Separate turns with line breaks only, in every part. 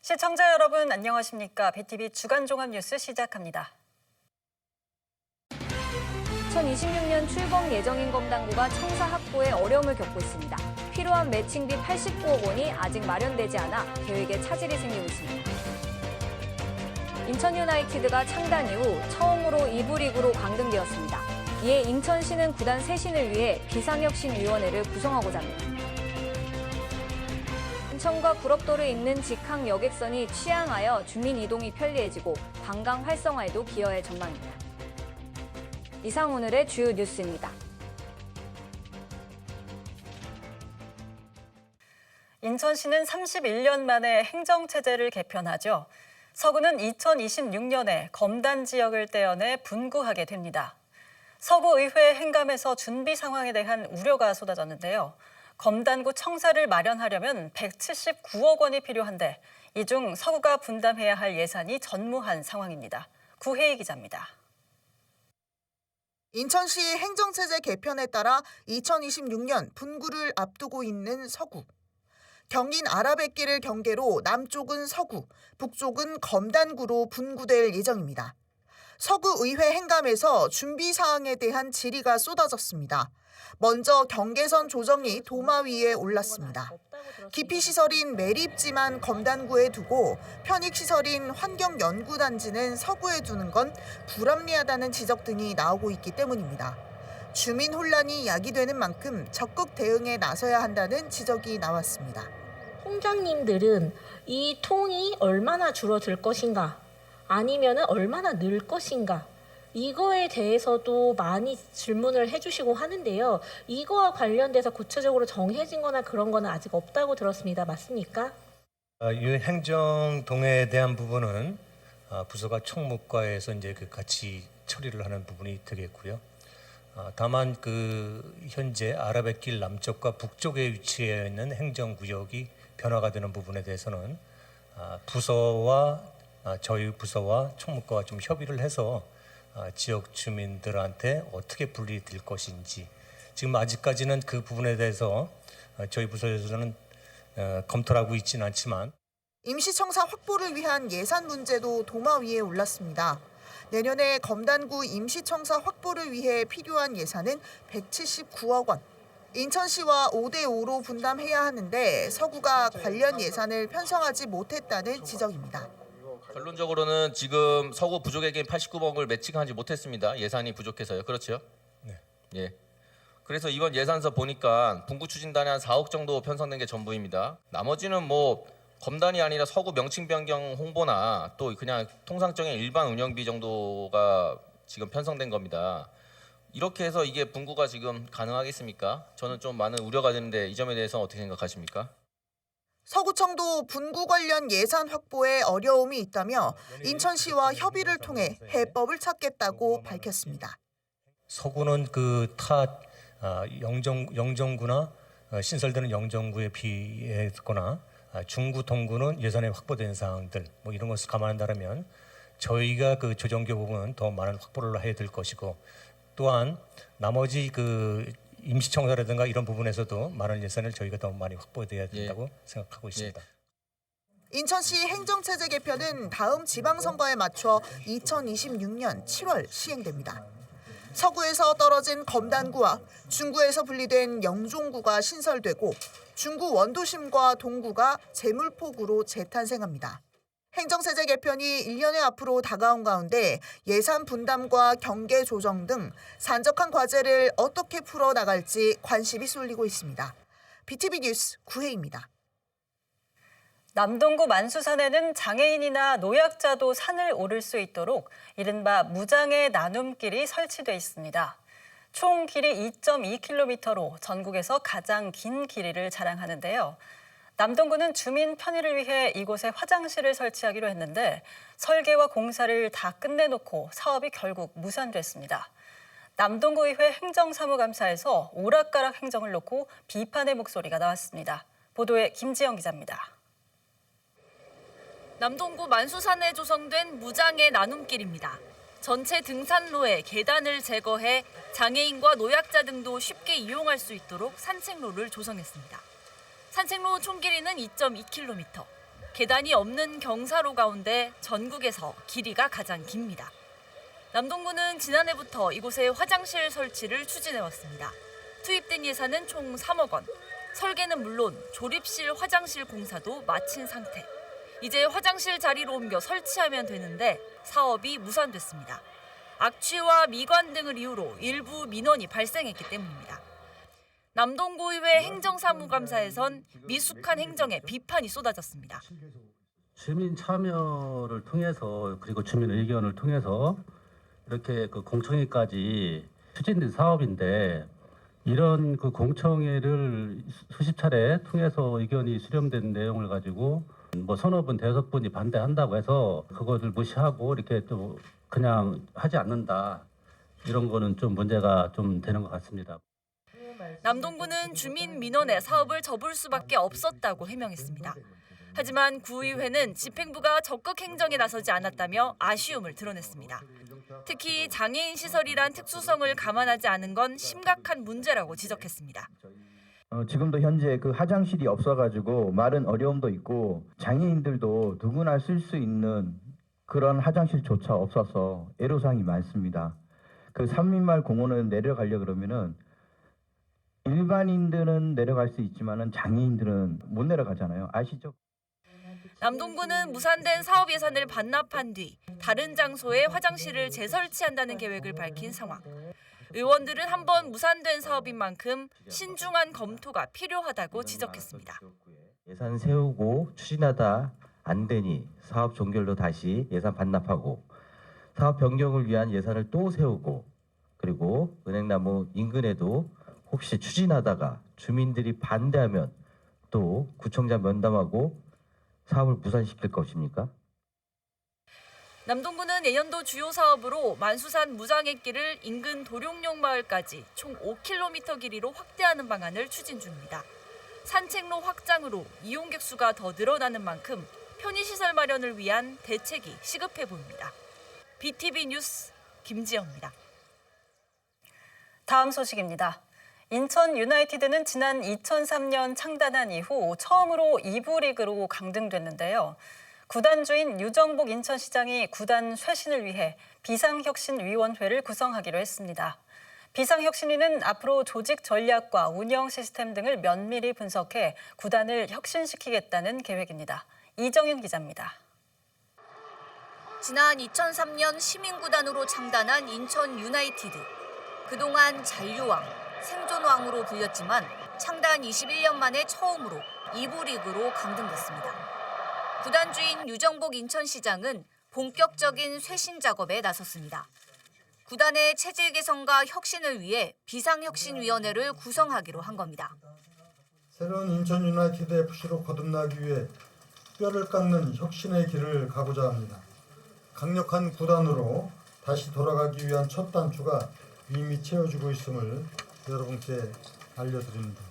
시청자 여러분 안녕하십니까? BTV 주간 종합 뉴스 시작합니다.
2026년 출범 예정인 검단구가 청사 확보에 어려움을 겪고 있습니다. 필요한 매칭비 89억 원이 아직 마련되지 않아 계획에 차질이 생기고 있습니다. 인천 유나이티드가 창단 이후 처음으로 2부 리그로 강등되었습니다. 이에 인천시는 구단 쇄신을 위해 비상혁신위원회를 구성하고자 합니다. 인천과 구럽도를 잇는 직항 여객선이 취항하여 주민 이동이 편리해지고 관광 활성화에도 기여할 전망입니다. 이상 오늘의 주요 뉴스입니다.
인천시는 31년 만에 행정체제를 개편하죠. 서구는 2026년에 검단 지역을 떼어내 분구하게 됩니다. 서구의회 행감에서 준비 상황에 대한 우려가 쏟아졌는데요. 검단구 청사를 마련하려면 179억 원이 필요한데 이 중 서구가 분담해야 할 예산이 전무한 상황입니다. 구혜희 기자입니다.
인천시 행정체제 개편에 따라 2026년 분구를 앞두고 있는 서구. 경인 아라뱃길을 경계로 남쪽은 서구, 북쪽은 검단구로 분구될 예정입니다. 서구의회 행감에서 준비 사항에 대한 질의가 쏟아졌습니다. 먼저 경계선 조정이 도마 위에 올랐습니다. 기피시설인 매립지만 검단구에 두고 편익시설인 환경연구단지는 서구에 두는 건 불합리하다는 지적 등이 나오고 있기 때문입니다. 주민 혼란이 야기되는 만큼 적극 대응에 나서야 한다는 지적이 나왔습니다.
통장님들은 이 통이 얼마나 줄어들 것인가 아니면 얼마나 늘 것인가 이거에 대해서도 많이 질문을 해주시고 하는데요. 이거와 관련돼서 구체적으로 정해진 거나 그런 거는 아직 없다고 들었습니다. 맞습니까?
이 행정동에 대한 부분은 부서가 총무과에서 이제 같이 처리를 하는 부분이 되겠고요. 다만 현재 아라뱃길 남쪽과 북쪽에 위치해 있는 행정구역이 변화가 되는 부분에 대해서는 부서와 저희 부서와 총무과가 좀 협의를 해서 지역 주민들한테 어떻게 분리될 것인지 지금 아직까지는 그 부분에 대해서 저희 부서에서는 검토를 하고 있지는 않지만
임시청사 확보를 위한 예산 문제도 도마 위에 올랐습니다. 내년에 검단구 임시청사 확보를 위해 필요한 예산은 179억 원. 인천시와 5대5로 분담해야 하는데 서구가 관련 예산을 편성하지 못했다는 지적입니다.
결론적으로는 지금 서구 부족에게 89억을 매칭하지 못했습니다. 예산이 부족해서요. 그렇죠?
네.
예. 그래서 이번 예산서 보니까 분구 추진단에 한 4억 정도 편성된 게 전부입니다. 나머지는 뭐 검단이 아니라 서구 명칭 변경 홍보나 또 그냥 통상적인 일반 운영비 정도가 지금 편성된 겁니다. 이렇게 해서 이게 분구가 지금 가능하겠습니까? 저는 좀 많은 우려가 되는데 이 점에 대해서 어떻게 생각하십니까?
서구청도 분구 관련 예산 확보에 어려움이 있다며 인천시와 협의를 통해 해법을 찾겠다고 밝혔습니다.
서구는 타 영정구나 신설되는 영정구에 비했거나 중구, 동구는 예산에 확보된 사항들 뭐 이런 것을 감안한다면 저희가 조정교 부분은 더 많은 확보를 해야 될 것이고 또한 나머지 임시청사라든가 이런 부분에서도 많은 예산을 저희가 더 많이 확보해야 된다고 생각하고 있습니다.
인천시 행정체제 개편은 다음 지방선거에 맞춰 2026년 7월 시행됩니다. 서구에서 떨어진 검단구와 중구에서 분리된 영종구가 신설되고 중구 원도심과 동구가 제물폭으로 재탄생합니다. 행정체제 개편이 1년의 앞으로 다가온 가운데 예산 분담과 경계 조정 등 산적한 과제를 어떻게 풀어나갈지 관심이 쏠리고 있습니다. BTV 뉴스 구혜입니다.
남동구 만수산에는 장애인이나 노약자도 산을 오를 수 있도록 이른바 무장애 나눔길이 설치돼 있습니다. 총 길이 2.2km로 전국에서 가장 긴 길이를 자랑하는데요. 남동구는 주민 편의를 위해 이곳에 화장실을 설치하기로 했는데 설계와 공사를 다 끝내놓고 사업이 결국 무산됐습니다. 남동구의회 행정사무감사에서 오락가락 행정을 놓고 비판의 목소리가 나왔습니다. 보도에 김지영 기자입니다.
남동구 만수산에 조성된 무장애 나눔길입니다. 전체 등산로에 계단을 제거해 장애인과 노약자 등도 쉽게 이용할 수 있도록 산책로를 조성했습니다. 산책로 총 길이는 2.2km. 계단이 없는 경사로 가운데 전국에서 길이가 가장 깁니다. 남동구는 지난해부터 이곳에 화장실 설치를 추진해왔습니다. 투입된 예산은 총 3억 원. 설계는 물론 조립실 화장실 공사도 마친 상태. 이제 화장실 자리로 옮겨 설치하면 되는데 사업이 무산됐습니다. 악취와 미관 등을 이유로 일부 민원이 발생했기 때문입니다. 남동구의회 행정사무감사에선 미숙한 행정에 비판이 쏟아졌습니다.
주민 참여를 통해서 그리고 주민 의견을 통해서 이렇게 그 공청회까지 추진된 사업인데 이런 그 공청회를 수십 차례 통해서 의견이 수렴된 내용을 가지고 뭐 서너 분, 대여섯 분이 반대한다고 해서 그것을 무시하고 이렇게 또 그냥 하지 않는다. 이런 거는 좀 문제가 좀 되는 것 같습니다.
남동구는 주민 민원에 사업을 접을 수밖에 없었다고 해명했습니다. 하지만 구의회는 집행부가 적극 행정에 나서지 않았다며 아쉬움을 드러냈습니다. 특히 장애인 시설이란 특수성을 감안하지 않은 건 심각한 문제라고 지적했습니다.
지금도 현재 그 화장실이 없어가지고 말은 어려움도 있고 장애인들도 누구나 쓸 수 있는 그런 화장실조차 없어서 애로사항이 많습니다. 그 삼민마을 공원을 내려가려 그러면은 일반인들은 내려갈 수 있지만은 장애인들은 못 내려가잖아요. 아시죠?
남동구는 무산된 사업 예산을 반납한 뒤 다른 장소에 화장실을 재설치한다는 계획을 밝힌 상황. 의원들은 한번 무산된 사업인 만큼 신중한 검토가 필요하다고 지적했습니다.
예산 세우고 추진하다 안 되니 사업 종결로 다시 예산 반납하고 사업 변경을 위한 예산을 또 세우고 그리고 은행나무 인근에도 혹시 추진하다가 주민들이 반대하면 또 구청장 면담하고 사업을 무산시킬 것입니까?
남동구는 내년도 주요 사업으로 만수산 무장애길을 인근 도룡룡 마을까지 총 5km 길이로 확대하는 방안을 추진 중입니다. 산책로 확장으로 이용객 수가 더 늘어나는 만큼 편의시설 마련을 위한 대책이 시급해 보입니다. BTV 뉴스 김지영입니다.
다음 소식입니다. 인천 유나이티드는 지난 2003년 창단한 이후 처음으로 2부 리그로 강등됐는데요. 구단주인 유정복 인천시장이 구단 쇄신을 위해 비상혁신위원회를 구성하기로 했습니다. 비상혁신위는 앞으로 조직 전략과 운영 시스템 등을 면밀히 분석해 구단을 혁신시키겠다는 계획입니다. 이정윤 기자입니다.
지난 2003년 시민구단으로 창단한 인천 유나이티드. 그동안 잔류왕, 생존왕으로 불렸지만 창단 21년 만에 처음으로 2부 리그로 강등됐습니다. 구단주인 유정복 인천시장은 본격적인 쇄신 작업에 나섰습니다. 구단의 체질 개선과 혁신을 위해 비상혁신위원회를 구성하기로 한 겁니다.
새로운 인천 유나이티드 FC로 거듭나기 위해 뼈를 깎는 혁신의 길을 가고자 합니다. 강력한 구단으로 다시 돌아가기 위한 첫 단추가 이미 채워지고 있음을 여러분께 알려드립니다.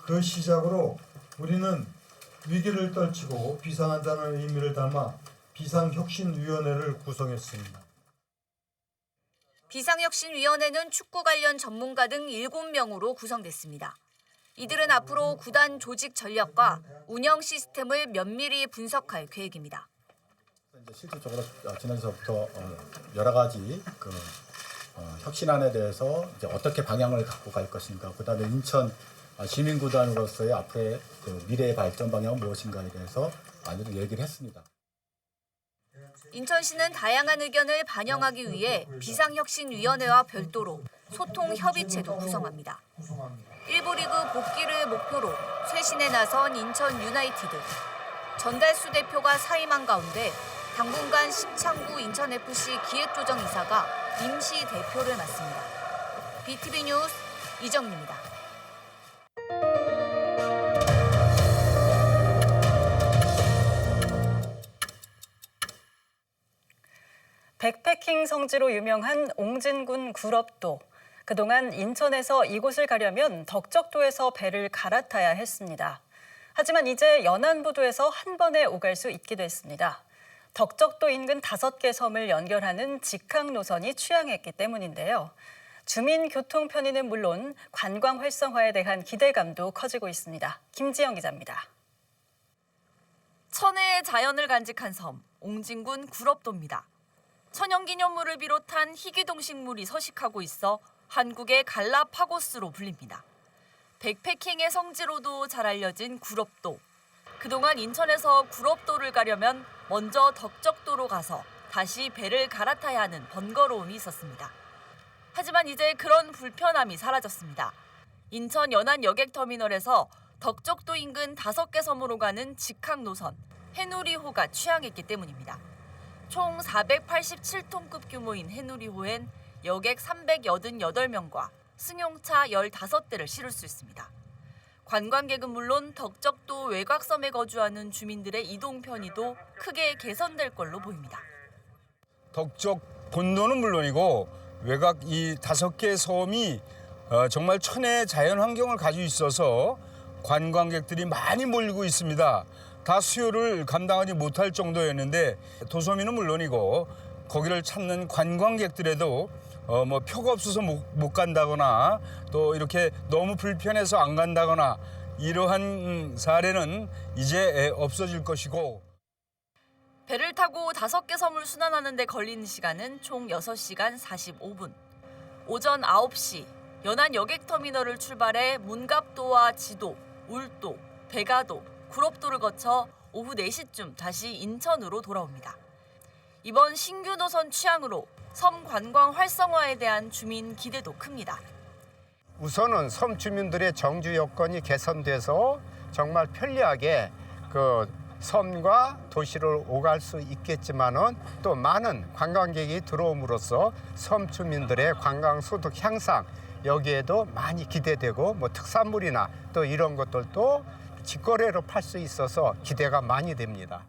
그 시작으로 우리는 위기를 떨치고 비상한다는 의미를 담아 비상혁신위원회를 구성했습니다.
비상혁신위원회는 축구 관련 전문가 등 7명으로 구성됐습니다. 이들은 앞으로 구단 조직 전략과 운영 시스템을 면밀히 분석할 계획입니다.
실질적으로 지난주부터 여러 가지 혁신안에 대해서 이제 어떻게 방향을 갖고 갈 것인가, 그다음에 인천 시민구단으로서의 앞으로의 미래의 발전 방향은 무엇인가에 대해서 많이들 얘기를 했습니다.
인천시는 다양한 의견을 반영하기 위해 비상혁신위원회와 별도로 소통협의체도 구성합니다. 1부 리그 복귀를 목표로 쇄신에 나선 인천 유나이티드. 전달수 대표가 사임한 가운데 당분간 심창구 인천FC 기획조정이사가 임시 대표를 맡습니다. BTV 뉴스 이정입니다.
백패킹 성지로 유명한 옹진군 구럽도. 그동안 인천에서 이곳을 가려면 덕적도에서 배를 갈아타야 했습니다. 하지만 이제 연안부두에서 한 번에 오갈 수 있기도 했습니다. 덕적도 인근 5개 섬을 연결하는 직항 노선이 취항했기 때문인데요. 주민 교통 편의는 물론 관광 활성화에 대한 기대감도 커지고 있습니다. 김지영 기자입니다.
천혜의 자연을 간직한 섬, 옹진군 구럽도입니다. 천연기념물을 비롯한 희귀동식물이 서식하고 있어 한국의 갈라파고스로 불립니다. 백패킹의 성지로도 잘 알려진 구럽도. 그동안 인천에서 구럽도를 가려면 먼저 덕적도로 가서 다시 배를 갈아타야 하는 번거로움이 있었습니다. 하지만 이제 그런 불편함이 사라졌습니다. 인천 연안 여객터미널에서 덕적도 인근 5개 섬으로 가는 직항 노선 해누리호가 취항했기 때문입니다. 총 487톤급 규모인 해누리호엔 여객 388명과 승용차 15대를 실을 수 있습니다. 관광객은 물론 덕적도 외곽섬에 거주하는 주민들의 이동 편의도 크게 개선될 걸로 보입니다.
덕적 본도는 물론이고 외곽 이 5개 섬이 정말 천혜의 자연 환경을 가지고 있어서 관광객들이 많이 몰리고 있습니다. 다 수요를 감당하지 못할 정도였는데 도섬이는 물론이고 거기를 찾는 관광객들에도 표가 없어서 못 간다거나 또 이렇게 너무 불편해서 안 간다거나 이러한 사례는 이제 없어질 것이고.
배를 타고 5개 섬을 순환하는 데 걸리는 시간은 총 6시간 45분. 오전 9시 연안 여객터미널을 출발해 문갑도와 지도, 울도, 대가도, 구럽도를 거쳐 오후 4시쯤 다시 인천으로 돌아옵니다. 이번 신규 노선 취항으로 섬 관광 활성화에 대한 주민 기대도 큽니다.
우선은 섬 주민들의 정주 여건이 개선돼서 정말 편리하게 그 섬과 도시를 오갈 수 있겠지만은 또 많은 관광객이 들어옴으로써 섬 주민들의 관광 소득 향상 여기에도 많이 기대되고 특산물이나 또 이런 것들도 직거래로 팔 수 있어서 기대가 많이 됩니다.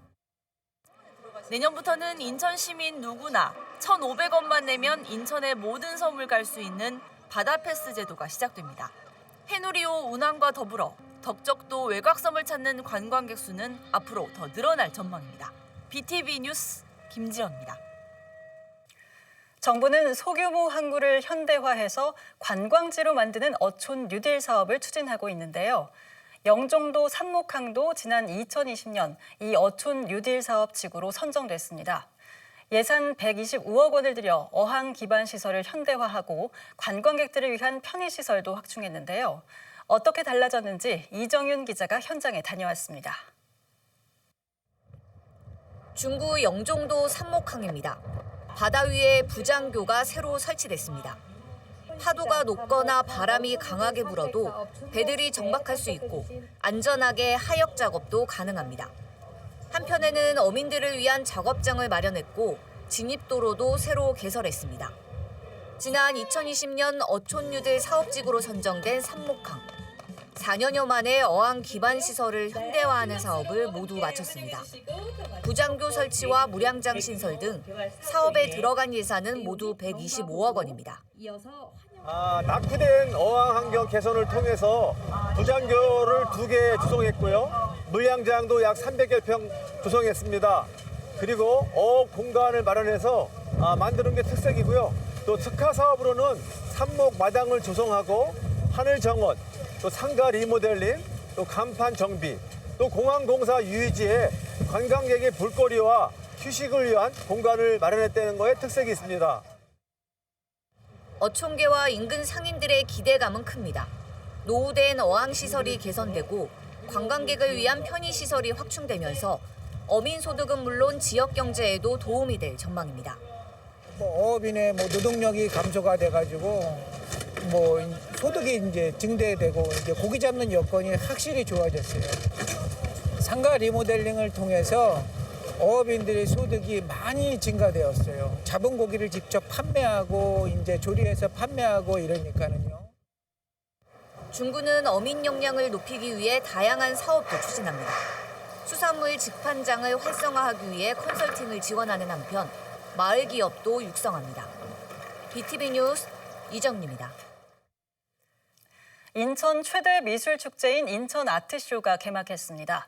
내년부터는 인천 시민 누구나 1,500원만 내면 인천의 모든 섬을 갈 수 있는 바다 패스 제도가 시작됩니다. 해누리호 운항과 더불어 덕적도 외곽섬을 찾는 관광객 수는 앞으로 더 늘어날 전망입니다. BTV 뉴스 김지연입니다.
정부는 소규모 항구를 현대화해서 관광지로 만드는 어촌 뉴딜 사업을 추진하고 있는데요. 영종도 삽목항도 지난 2020년 이 어촌 뉴딜 사업 지구로 선정됐습니다. 예산 125억 원을 들여 어항 기반 시설을 현대화하고 관광객들을 위한 편의시설도 확충했는데요. 어떻게 달라졌는지 이정윤 기자가 현장에 다녀왔습니다.
중구 영종도 삽목항입니다. 바다 위에 부장교가 새로 설치됐습니다. 파도가 높거나 바람이 강하게 불어도 배들이 정박할 수 있고 안전하게 하역 작업도 가능합니다. 한편에는 어민들을 위한 작업장을 마련했고 진입도로도 새로 개설했습니다. 지난 2020년 어촌뉴딜 사업지구로 선정된 삽목항. 4년여 만에 어항 기반 시설을 현대화하는 사업을 모두 마쳤습니다. 부장교 설치와 무량장 신설 등 사업에 들어간 예산은 모두 125억 원입니다.
낙후된 어항 환경 개선을 통해서 부장교를 2개 조성했고요. 물량장도 약 300여 평 조성했습니다. 그리고 어업 공간을 마련해서 만드는 게 특색이고요. 또 특화 사업으로는 삽목 마당을 조성하고 하늘 정원, 또 상가 리모델링, 또 간판 정비, 또 공항공사 유의지에 관광객의 볼거리와 휴식을 위한 공간을 마련했다는 거에 특색이 있습니다.
어촌계와 인근 상인들의 기대감은 큽니다. 노후된 어항시설이 개선되고 관광객을 위한 편의시설이 확충되면서 어민 소득은 물론 지역 경제에도 도움이 될 전망입니다.
어업인의 노동력이 감소가 돼가지고 소득이 이제 증대되고 이제 고기 잡는 여건이 확실히 좋아졌어요. 상가 리모델링을 통해서 어업인들의 소득이 많이 증가되었어요. 잡은 고기를 직접 판매하고 이제 조리해서 판매하고 이러니까는요.
중구는 어민 역량을 높이기 위해 다양한 사업도 추진합니다. 수산물 직판장을 활성화하기 위해 컨설팅을 지원하는 한편 마을 기업도 육성합니다. BTV 뉴스 이정리입니다.
인천 최대 미술 축제인 인천 아트쇼가 개막했습니다.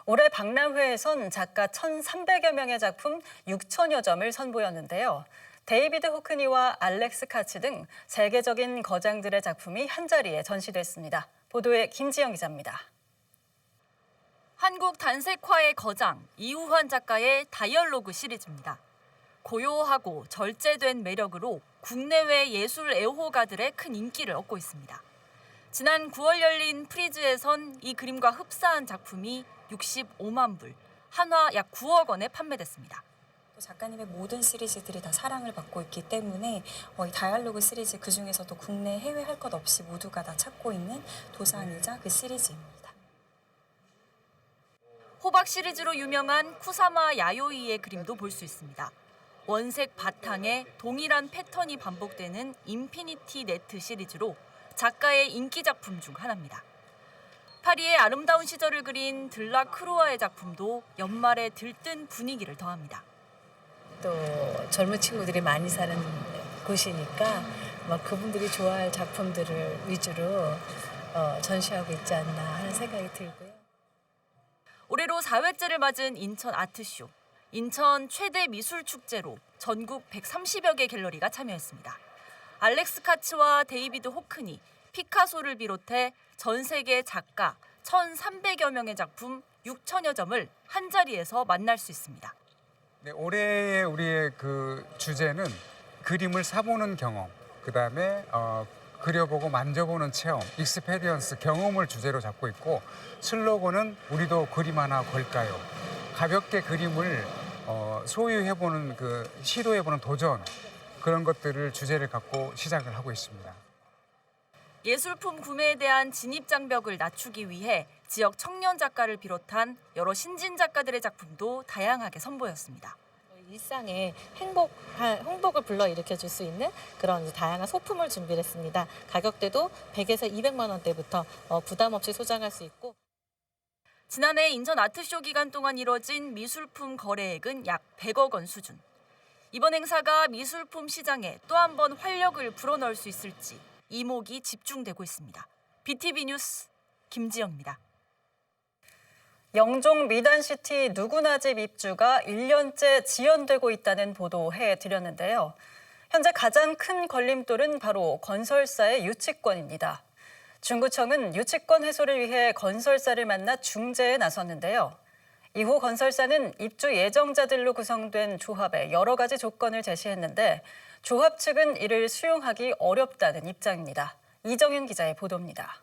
올해 박람회에선 작가 1,300여 명의 작품 6천여 점을 선보였는데요. 데이비드 호크니와 알렉스 카츠 등 세계적인 거장들의 작품이 한자리에 전시됐습니다. 보도에 김지영 기자입니다.
한국 단색화의 거장 이우환 작가의 다이얼로그 시리즈입니다. 고요하고 절제된 매력으로 국내외 예술 애호가들의 큰 인기를 얻고 있습니다. 지난 9월 열린 프리즈에선 이 그림과 흡사한 작품이 65만 불, 한화 약 9억 원에 판매됐습니다.
작가님의 모든 시리즈들이 다 사랑을 받고 있기 때문에 이 다이얼로그 시리즈 그중에서도 국내 해외 할 것 없이 모두가 다 찾고 있는 도산이자 그 시리즈입니다.
호박 시리즈로 유명한 쿠사마 야요이의 그림도 볼 수 있습니다. 원색 바탕에 동일한 패턴이 반복되는 인피니티 네트 시리즈로 작가의 인기 작품 중 하나입니다. 파리의 아름다운 시절을 그린 들라크루아의 작품도 연말에 들뜬 분위기를 더합니다.
또 젊은 친구들이 많이 사는 곳이니까 그분들이 좋아할 작품들을 위주로 전시하고 있지 않나 하는 생각이 들고요.
올해로 4회째를 맞은 인천 아트쇼. 인천 최대 미술 축제로 전국 130여 개 갤러리가 참여했습니다. 알렉스 카츠와 데이비드 호크니, 피카소를 비롯해 전 세계 작가 1,300여 명의 작품 6천여 점을 한 자리에서 만날 수 있습니다.
네, 올해의 우리의 그 주제는 그림을 사보는 경험, 그다음에 그려보고 만져보는 체험, 익스페리언스, 경험을 주제로 잡고 있고 슬로건은 우리도 그림 하나 걸까요? 가볍게 그림을 소유해보는 시도해보는 도전, 그런 것들을 주제를 갖고 시작을 하고 있습니다.
예술품 구매에 대한 진입 장벽을 낮추기 위해 지역 청년 작가를 비롯한 여러 신진 작가들의 작품도 다양하게 선보였습니다.
일상에 행복을 불러일으켜 줄 수 있는 그런 다양한 소품을 준비를 했습니다. 가격대도 100에서 200만 원대부터 부담 없이 소장할 수 있고.
지난해 인천 아트쇼 기간 동안 이뤄진 미술품 거래액은 약 100억 원 수준. 이번 행사가 미술품 시장에 또 한 번 활력을 불어넣을 수 있을지 이목이 집중되고 있습니다. BTV 뉴스 김지영입니다.
영종 미단시티 누구나 집 입주가 1년째 지연되고 있다는 보도 해드렸는데요. 현재 가장 큰 걸림돌은 바로 건설사의 유치권입니다. 중구청은 유치권 해소를 위해 건설사를 만나 중재에 나섰는데요. 이후 건설사는 입주 예정자들로 구성된 조합에 여러 가지 조건을 제시했는데 조합 측은 이를 수용하기 어렵다는 입장입니다. 이정윤 기자의 보도입니다.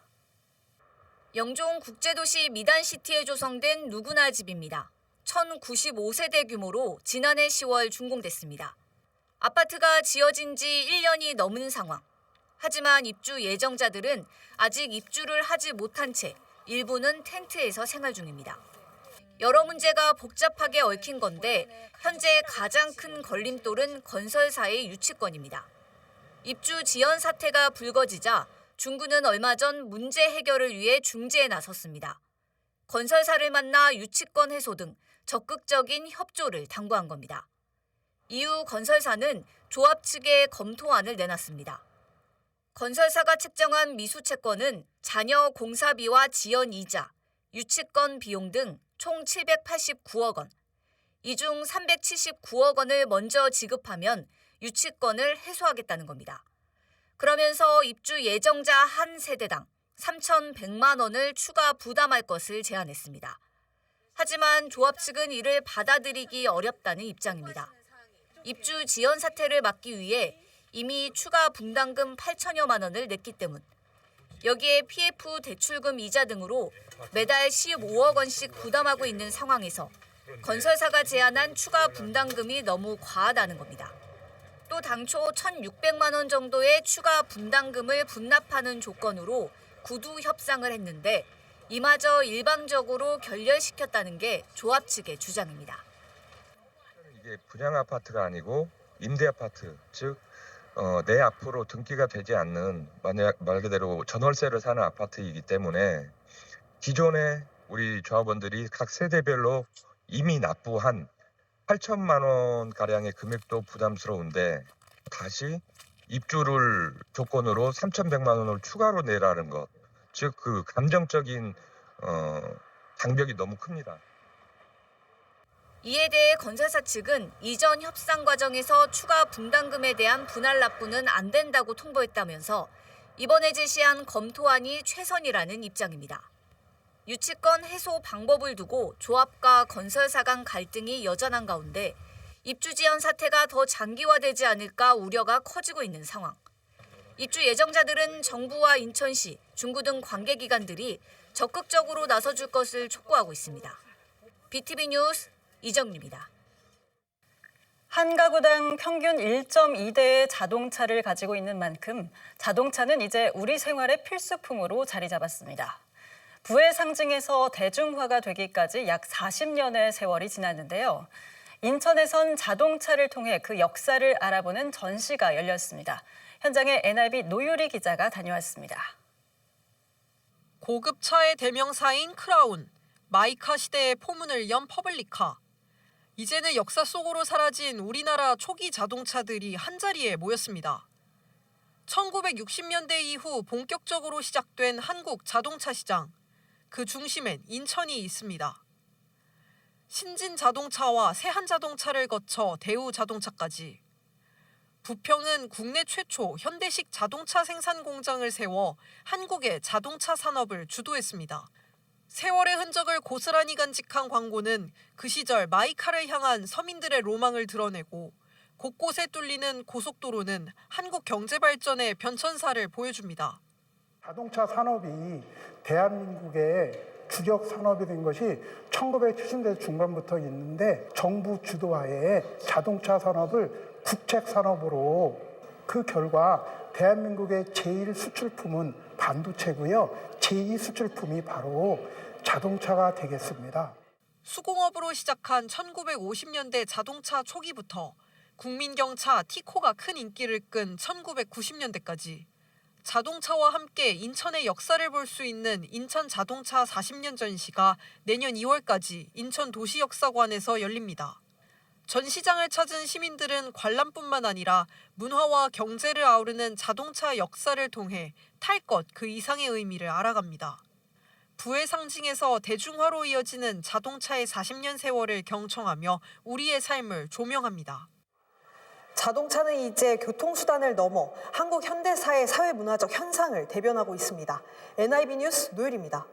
영종 국제도시 미단시티에 조성된 누구나 집입니다. 1095세대 규모로 지난해 10월 준공됐습니다. 아파트가 지어진 지 1년이 넘은 상황. 하지만 입주 예정자들은 아직 입주를 하지 못한 채 일부는 텐트에서 생활 중입니다. 여러 문제가 복잡하게 얽힌 건데 현재 가장 큰 걸림돌은 건설사의 유치권입니다. 입주 지연 사태가 불거지자 중구는 얼마 전 문제 해결을 위해 중재에 나섰습니다. 건설사를 만나 유치권 해소 등 적극적인 협조를 당부한 겁니다. 이후 건설사는 조합 측에 검토안을 내놨습니다. 건설사가 책정한 미수채권은 잔여 공사비와 지연 이자, 유치권 비용 등 총 789억 원. 이 중 379억 원을 먼저 지급하면 유치권을 해소하겠다는 겁니다. 그러면서 입주 예정자 한 세대당 3,100만 원을 추가 부담할 것을 제안했습니다. 하지만 조합 측은 이를 받아들이기 어렵다는 입장입니다. 입주 지연 사태를 막기 위해 이미 추가 분담금 8천여만 원을 냈기 때문, 여기에 PF 대출금 이자 등으로 매달 15억 원씩 부담하고 있는 상황에서 건설사가 제안한 추가 분담금이 너무 과하다는 겁니다. 또 당초 1,600만 원 정도의 추가 분담금을 분납하는 조건으로 구두 협상을 했는데 이마저 일방적으로 결렬시켰다는 게 조합 측의 주장입니다.
이게 분양 아파트가 아니고 임대 아파트, 즉 내 앞으로 등기가 되지 않는 말 그대로 전월세를 사는 아파트이기 때문에 기존에 우리 조합원들이 각 세대별로 이미 납부한 8천만 원 가량의 금액도 부담스러운데 다시 입주를 조건으로 3,100만 원을 추가로 내라는 것, 즉 그 감정적인 장벽이 너무 큽니다.
이에 대해 건설사 측은 이전 협상 과정에서 추가 분담금에 대한 분할 납부는 안 된다고 통보했다면서 이번에 제시한 검토안이 최선이라는 입장입니다. 유치권 해소 방법을 두고 조합과 건설사 간 갈등이 여전한 가운데 입주 지연 사태가 더 장기화되지 않을까 우려가 커지고 있는 상황. 입주 예정자들은 정부와 인천시, 중구 등 관계기관들이 적극적으로 나서줄 것을 촉구하고 있습니다. BTV 뉴스 이정리입니다.
한 가구당 평균 1.2대의 자동차를 가지고 있는 만큼 자동차는 이제 우리 생활의 필수품으로 자리 잡았습니다. 부의 상징에서 대중화가 되기까지 약 40년의 세월이 지났는데요. 인천에선 자동차를 통해 그 역사를 알아보는 전시가 열렸습니다. 현장에 NIB 노유리 기자가 다녀왔습니다.
고급차의 대명사인 크라운, 마이카 시대의 포문을 연 퍼블리카. 이제는 역사 속으로 사라진 우리나라 초기 자동차들이 한자리에 모였습니다. 1960년대 이후 본격적으로 시작된 한국 자동차 시장. 그 중심엔 인천이 있습니다. 신진 자동차와 세한 자동차를 거쳐 대우 자동차까지. 부평은 국내 최초 현대식 자동차 생산 공장을 세워 한국의 자동차 산업을 주도했습니다. 세월의 흔적을 고스란히 간직한 광고는 그 시절 마이카를 향한 서민들의 로망을 드러내고 곳곳에 뚫리는 고속도로는 한국 경제 발전의 변천사를 보여줍니다.
자동차 산업이 대한민국의 주력 산업이 된 것이 1970년대 중반부터 있는데 정부 주도하에 자동차 산업을 국책 산업으로 그 결과 대한민국의 제1 수출품은 반도체고요. 제2 수출품이 바로 자동차가 되겠습니다.
수공업으로 시작한 1950년대 자동차 초기부터 국민경차 티코가 큰 인기를 끈 1990년대까지 자동차와 함께 인천의 역사를 볼 수 있는 인천 자동차 40년 전시가 내년 2월까지 인천 도시역사관에서 열립니다. 전시장을 찾은 시민들은 관람뿐만 아니라 문화와 경제를 아우르는 자동차 역사를 통해 탈 것 그 이상의 의미를 알아갑니다. 부의 상징에서 대중화로 이어지는 자동차의 40년 세월을 경청하며 우리의 삶을 조명합니다.
자동차는 이제 교통수단을 넘어 한국 현대사의 사회문화적 현상을 대변하고 있습니다. NIB 뉴스 노율입니다.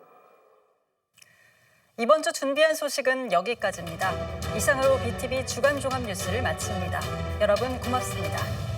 이번 주 준비한 소식은 여기까지입니다. 이상으로 BTV 주간 종합 뉴스를 마칩니다. 여러분 고맙습니다.